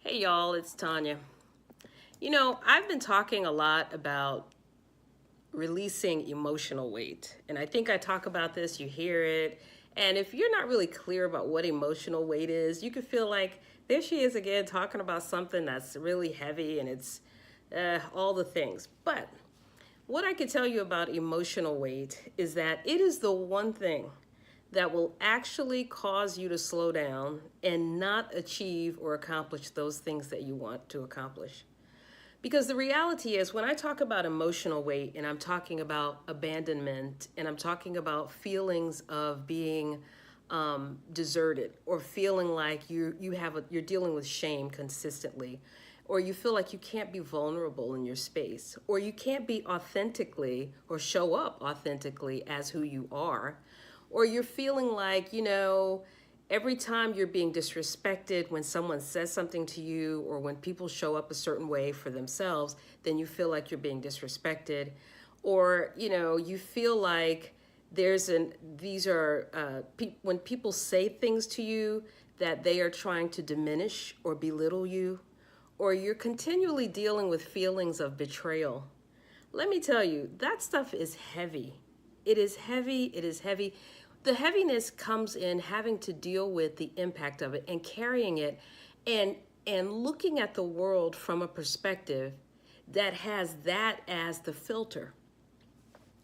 Hey y'all, it's Tanya. I've been talking a lot about releasing emotional weight. And I think I talk about this, you hear it. And if you're not really clear about what emotional weight is, you could feel like there she is again talking about something that's really heavy and it's all the things. But what I can tell you about emotional weight is that it is the one thing that will actually cause you to slow down and not achieve or accomplish those things that you want to accomplish. Because the reality is, when I talk about emotional weight and I'm talking about abandonment and I'm talking about feelings of being deserted or feeling like you're dealing with shame consistently, or you feel like you can't be vulnerable in your space, or you can't be authentically or show up authentically as who you are, or you're feeling like, every time you're being disrespected when someone says something to you or when people show up a certain way for themselves, then you feel like you're being disrespected. Or, you feel like when people say things to you that they are trying to diminish or belittle you, or you're continually dealing with feelings of betrayal. Let me tell you, that stuff is heavy. It is heavy. It is heavy. The heaviness comes in having to deal with the impact of it and carrying it and looking at the world from a perspective that has that as the filter.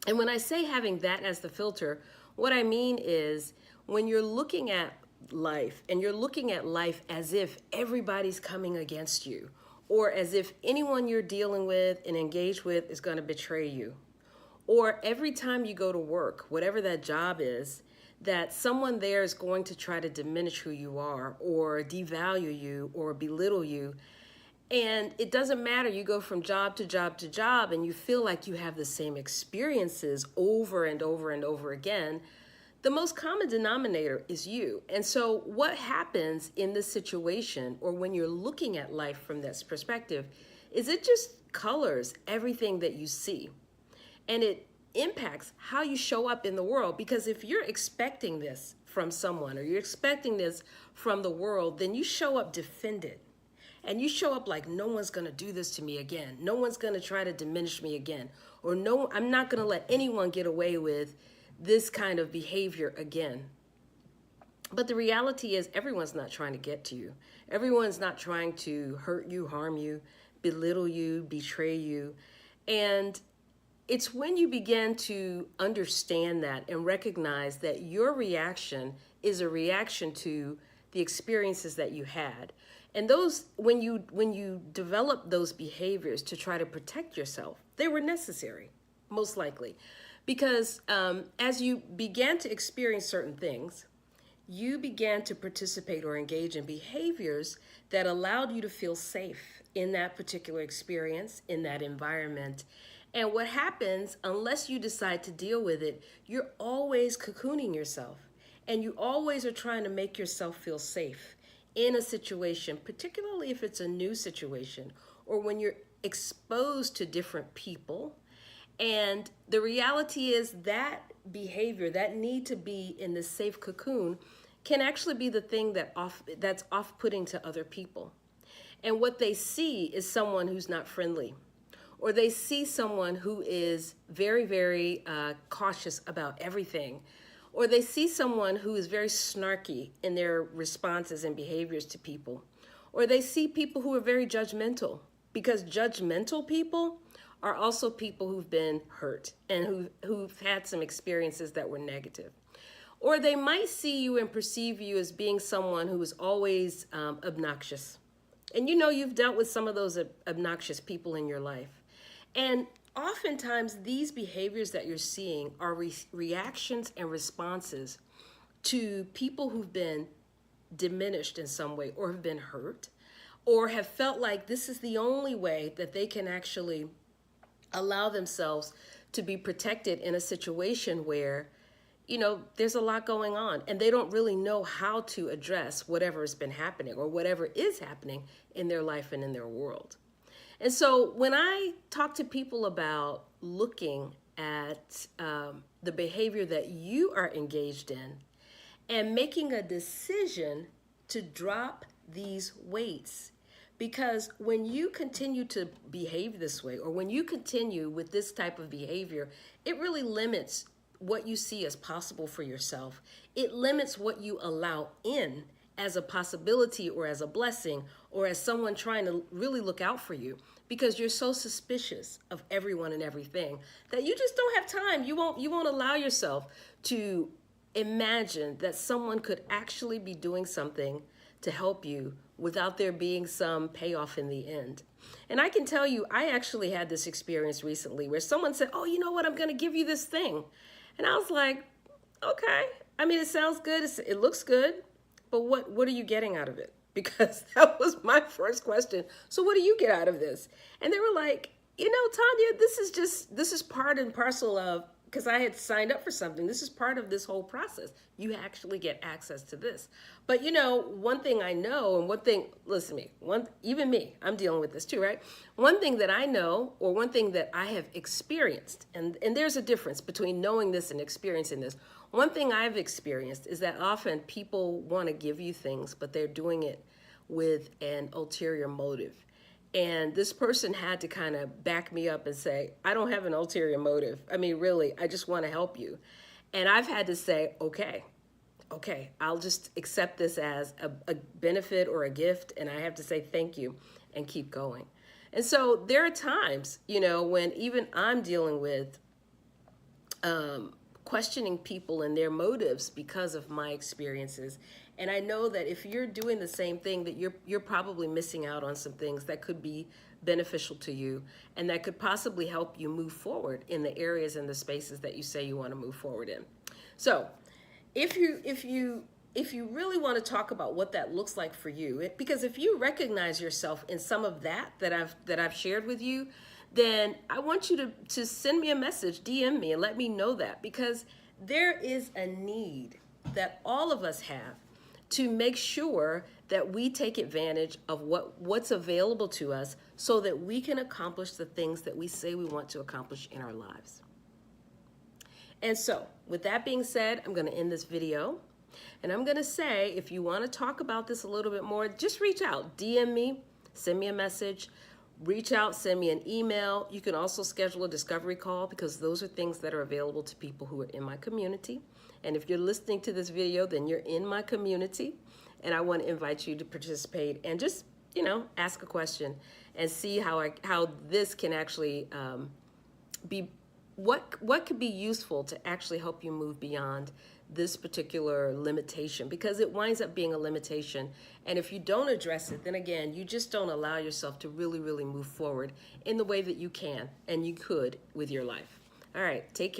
And when I say having that as the filter, what I mean is when you're looking at life and you're looking at life as if everybody's coming against you or as if anyone you're dealing with and engaged with is going to betray you. Or every time you go to work, whatever that job is, that someone there is going to try to diminish who you are or devalue you or belittle you. And it doesn't matter, you go from job to job to job and you feel like you have the same experiences over and over and over again. The most common denominator is you. And so what happens in this situation or when you're looking at life from this perspective is it just colors everything that you see. And it impacts how you show up in the world, because if you're expecting this from someone or you're expecting this from the world, then you show up defended and you show up like no one's going to do this to me again, no one's going to try to diminish me again, or no, I'm not going to let anyone get away with this kind of behavior again. But the reality is everyone's not trying to get to you. Everyone's not trying to hurt you, harm you, belittle you, betray you. And it's when you begin to understand that and recognize that your reaction is a reaction to the experiences that you had. And those, when you develop those behaviors to try to protect yourself, they were necessary, most likely. Because as you began to experience certain things, you began to participate or engage in behaviors that allowed you to feel safe in that particular experience, in that environment. And what happens, unless you decide to deal with it, you're always cocooning yourself. And you always are trying to make yourself feel safe in a situation, particularly if it's a new situation or when you're exposed to different people. And the reality is that behavior, that need to be in the safe cocoon, can actually be the thing that's off-putting to other people. And what they see is someone who's not friendly, or they see someone who is very, very cautious about everything, or they see someone who is very snarky in their responses and behaviors to people, or they see people who are very judgmental, because judgmental people are also people who've been hurt and who've had some experiences that were negative. Or they might see you and perceive you as being someone who is always obnoxious. And you've dealt with some of those obnoxious people in your life. And oftentimes these behaviors that you're seeing are reactions and responses to people who've been diminished in some way or have been hurt or have felt like this is the only way that they can actually allow themselves to be protected in a situation where, there's a lot going on and they don't really know how to address whatever has been happening or whatever is happening in their life and in their world. And so when I talk to people about looking at the behavior that you are engaged in and making a decision to drop these weights, Because when you continue to behave this way, or when you continue with this type of behavior, it really limits what you see as possible for yourself. It limits what you allow in as a possibility or as a blessing or as someone trying to really look out for you, because you're so suspicious of everyone and everything that you just don't have time. You won't allow yourself to imagine that someone could actually be doing something to help you without there being some payoff in the end. And I can tell you, I actually had this experience recently where someone said, "Oh, you know what? I'm going to give you this thing." And I was like, "Okay. I mean, it sounds good. It looks good. But what are you getting out of it?" Because that was my first question. So what do you get out of this? And they were like, "Tanya, this is part and parcel of," because I had signed up for something. "This is part of this whole process. You actually get access to this." But one thing I know, and one thing, listen to me, even me, I'm dealing with this too, right? One thing that I know, or one thing that I have experienced, and there's a difference between knowing this and experiencing this. One thing I've experienced is that often people want to give you things, but they're doing it with an ulterior motive. And this person had to kind of back me up and say, "I don't have an ulterior motive. I mean, really, I just want to help you." And I've had to say, okay, I'll just accept this as a benefit or a gift. And I have to say thank you and keep going. And so there are times, when even I'm dealing with questioning people and their motives because of my experiences. And I know that if you're doing the same thing, that you're probably missing out on some things that could be beneficial to you and that could possibly help you move forward in the areas and the spaces that you say you want to move forward in. So if you really want to talk about what that looks like for you, because if you recognize yourself in some of that I've shared with you, then I want you to send me a message, DM me, and let me know that, because there is a need that all of us have to make sure that we take advantage of what's available to us so that we can accomplish the things that we say we want to accomplish in our lives. And so, with that being said, I'm going to end this video. And I'm going to say, if you want to talk about this a little bit more, just reach out. DM me, send me a message. Reach out, send me an email. You can also schedule a discovery call, because those are things that are available to people who are in my community. And if you're listening to this video, then you're in my community. And I want to invite you to participate and just, ask a question and see how this can actually be, what could be useful to actually help you move beyond this particular limitation, because it winds up being a limitation. And if you don't address it, then again, you just don't allow yourself to really, really move forward in the way that you can and you could with your life. All right, take care.